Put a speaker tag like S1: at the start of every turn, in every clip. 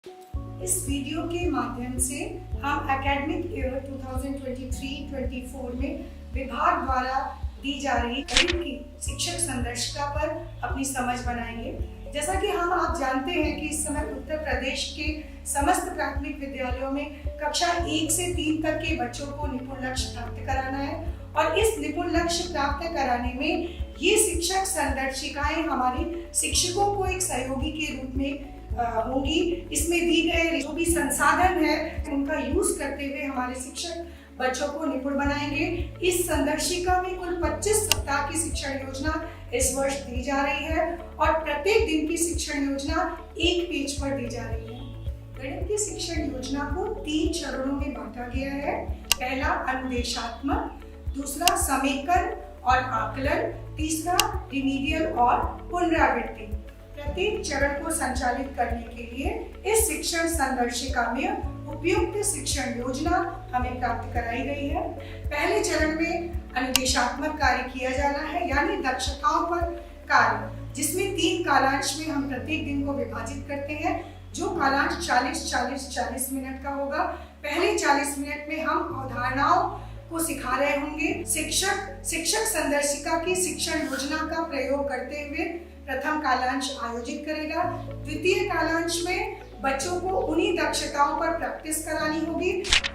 S1: इस वीडियो के माध्यम से हम एकेडमिक ईयर 2023-24 में विभाग द्वारा दी जा रही गणित की शिक्षक संदर्शिका पर अपनी समझ बनाएंगे। जैसा कि आप जानते हैं कि इस समय उत्तर प्रदेश के समस्त प्राथमिक विद्यालयों में कक्षा 1 से 3 तक के बच्चों को निपुण लक्ष्य प्राप्त कराना है और इस निपुण लक्ष्य प्राप्त कराने में ये शिक्षक संदर्शिकाएं हमारे शिक्षकों को एक सहयोगी के रूप में होंगी। इसमें दी गए जो भी संसाधन है उनका यूज करते हुए हमारे शिक्षक बच्चों को निपुण बनाएंगे। इस संदर्शिका में कुल 25 सप्ताह की शिक्षण योजना इस वर्ष दी जा रही है और प्रत्येक दिन की शिक्षण योजना एक पेज पर दी जा रही है। गणित की शिक्षण योजना को 3 चरणों में बांटा गया है। पहला अनुदेशात्मक, दूसरा समेकन और आकलन, तीसरा रिमीडियल और पुनरावृत्ति। प्रत्येक चरण को संचालित करने के लिए इस शिक्षण संदर्शिका में उपयुक्त शिक्षण योजना हमें प्राप्त कराई गई है। पहले चरण में अनुदेशात्मक कार्य किया जाना है, यानी दक्षताओं पर कार्य, जिसमें 3 कालांश में हम प्रत्येक दिन को विभाजित करते हैं। जो कालांश 40 मिनट का होगा। पहले 40 मिनट में हम अवधारणाओं को सिखा रहे होंगे। शिक्षक संदर्शिका की शिक्षण योजना का प्रयोग करते हुए प्रथम कालांश आयोजित करेगा। द्वितीय कालांश में बच्चों को उन्हीं दक्षताओं पर प्रैक्टिस करानी होगी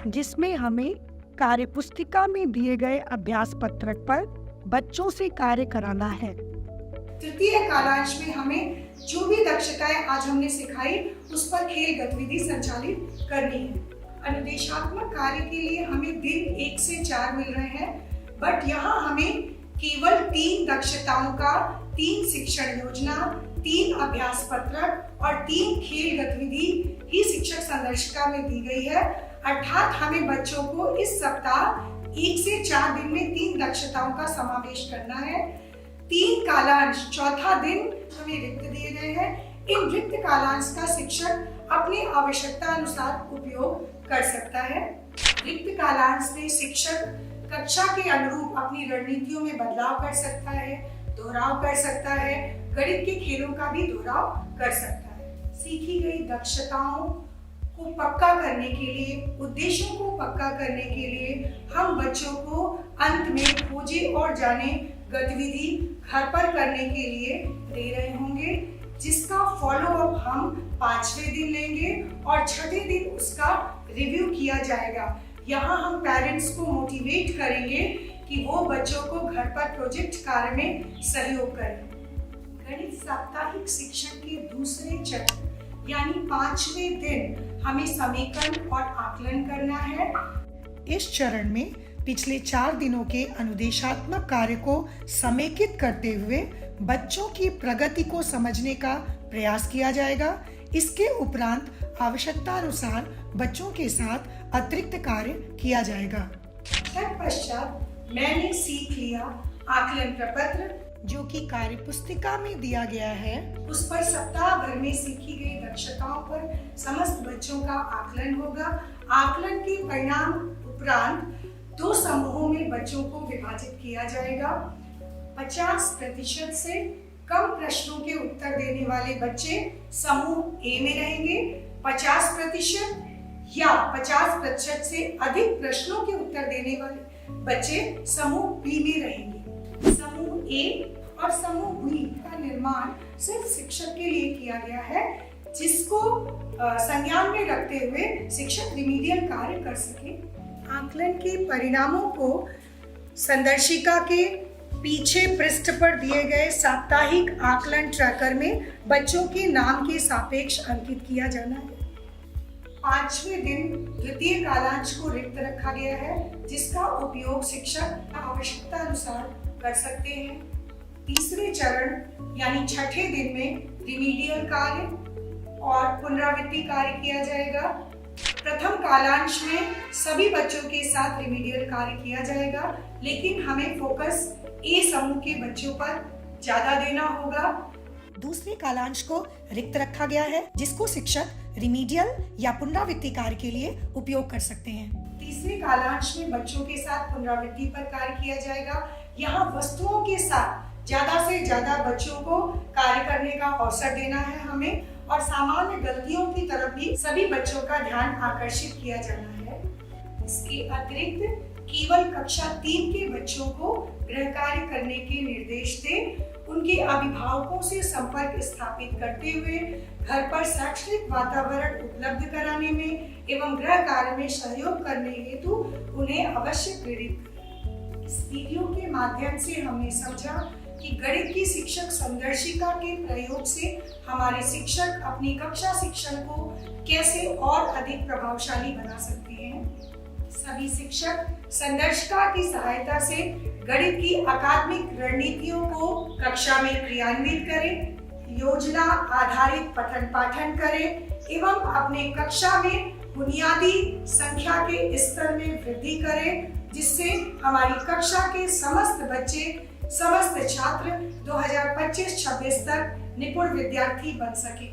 S2: जिसमें हमें कार्यपुस्तिका में दिए गए अभ्यास पत्रक पर बच्चों से कार्य कराना है।
S1: तृतीय कालांश में हमें जो भी दक्षताएं आज हमने सिखाई उस पर खेल गतिविधि संचालित करनी है। अनुदेशात्मक कार्य के लिए हमें दिन 1 से 4 मिल रहे हैं, बट यहाँ हमें केवल 3 दक्षताओं का 3 शिक्षण योजना, 3 अभ्यास पत्रक और 3 खेल गतिविधि ही शिक्षक संदर्शिका में दी गई है। अर्थात हमें बच्चों को इस सप्ताह 1 से 4 दिन में 3 दक्षताओं का समावेश करना है। 3 कालांश, चौथा दिन हमें रिक्त दिए गए हैं। इन रिक्त कालांश का शिक्षक अपनी आवश्यकता अनुसार उपयोग कर सकता है। रिक्त कालांश में शिक्षक कक्षा के अनुरूप अपनी रणनीतियों में बदलाव कर सकता है, दोहराव कर सकता है, गणित के खेलों का भी दोहराव कर सकता है। सीखी गई दक्षताओं को पक्का करने के लिए, उद्देश्यों को पक्का करने के लिए हम बच्चों को अंत में खोजे और जाने गतिविधि घर पर करने के लिए दे रहे होंगे, जिसका फॉलो अप हम 5वें दिन लेंगे और 6ठे दिन उसका रिव्यू किया जाएगा। यहाँ हम पेरेंट्स को मोटिवेट करेंगे कि वो बच्चों को घर पर प्रोजेक्ट कार्य में सहयोग करें। गणित साप्ताहिक शिक्षण के दूसरे चरण यानी 5वें दिन हमें समेकन और आकलन करना है।
S3: इस चरण में पिछले 4 दिनों के अनुदेशात्मक कार्य को समेकित करते हुए बच्चों की प्रगति को समझने का प्रयास किया जाएगा। इसके उपरांत आवश्यकता अनुसार बच्चों के साथ अतिरिक्त कार्य किया जाएगा।
S1: तत्पश्चात मैंने सीख लिया आकलन प्रपत्र,
S3: जो कि कार्यपुस्तिका में दिया गया है।
S1: उस पर सप्ताह भर में सीखी गई दक्षताओं पर समस्त बच्चों का आकलन होगा। आकलन के परिणाम उपरांत 2 समूहों में बच्चों को विभाजित किया जाएगा। 50% से कम प्रश्नों के उत्तर देने वाले बच्चे समूह ए में रहेंगे। 50% या 50% से अधिक प्रश्नों के उत्तर देने वाले बच्चे समूह बी में रहेंगे। समूह ए और समूह बी का निर्माण सिर्फ शिक्षक के लिए किया गया है, जिसको संज्ञान में रखते हुए शिक्षक रिमीडियल कार्य कर सके। आकलन के परिणामों को संदर्शिका के पीछे पृष्ठ पर दिए गए साप्ताहिक आकलन ट्रैकर में बच्चों के नाम के सापेक्ष अंकित किया जाना है। 5वें दिन द्वितीय कालांश को रिक्त रखा गया है, जिसका उपयोग शिक्षक आवश्यकता अनुसार कर सकते हैं। तीसरे चरण यानी 6ठे दिन में रिमीडियल कार्य और पुनरावृत्ति कार्य किया जाएगा। प्रथम कालांश में सभी बच्चों के साथ रिमीडियल कार्य किया जाएगा, लेकिन हमें फोकस ए समूह के बच्चों पर ज्यादा देना होगा।
S3: दूसरे कालांश को रिक्त रखा गया है, जिसको शिक्षक रिमीडियल या पुनरावृत्ति कार्य के लिए उपयोग कर सकते हैं।
S1: तीसरे कालांश में बच्चों के साथ पुनरावृत्ति पर कार्य किया जाएगा। यहाँ वस्तुओं के साथ ज्यादा से ज्यादा बच्चों को कार्य करने का अवसर देना है हमें और सामान्य गलतियों की तरफ भी सभी बच्चों का ध्यान आकर्षित किया जाना है। इसके अतिरिक्त केवल कक्षा 3 के बच्चों को गृह कार्य करने के निर्देश दें, उनके अभिभावकों से संपर्क स्थापित करते हुए घर पर शैक्षणिक वातावरण उपलब्ध कराने में एवं गृह कार्य में सहयोग करने हेतु उन्हें अवश्य प्रेरित करें। इस वीडियो के माध्यम से हमने समझा कि गणित की शिक्षक संदर्शिका के प्रयोग से हमारे शिक्षक अपनी कक्षा शिक्षण को कैसे और अधिक प्रभावशाली बना सकते हैं। सभी शिक्षक संदर्शिका की सहायता से गणित की अकादमिक रणनीतियों को कक्षा में क्रियान्वित करें, योजना आधारित पठन पाठन करें एवं अपने कक्षा में बुनियादी संख्या के स्तर में वृद्धि करें, जिससे हमारी कक्षा के समस्त छात्र 2025-26 तक निपुण विद्यार्थी बन सके।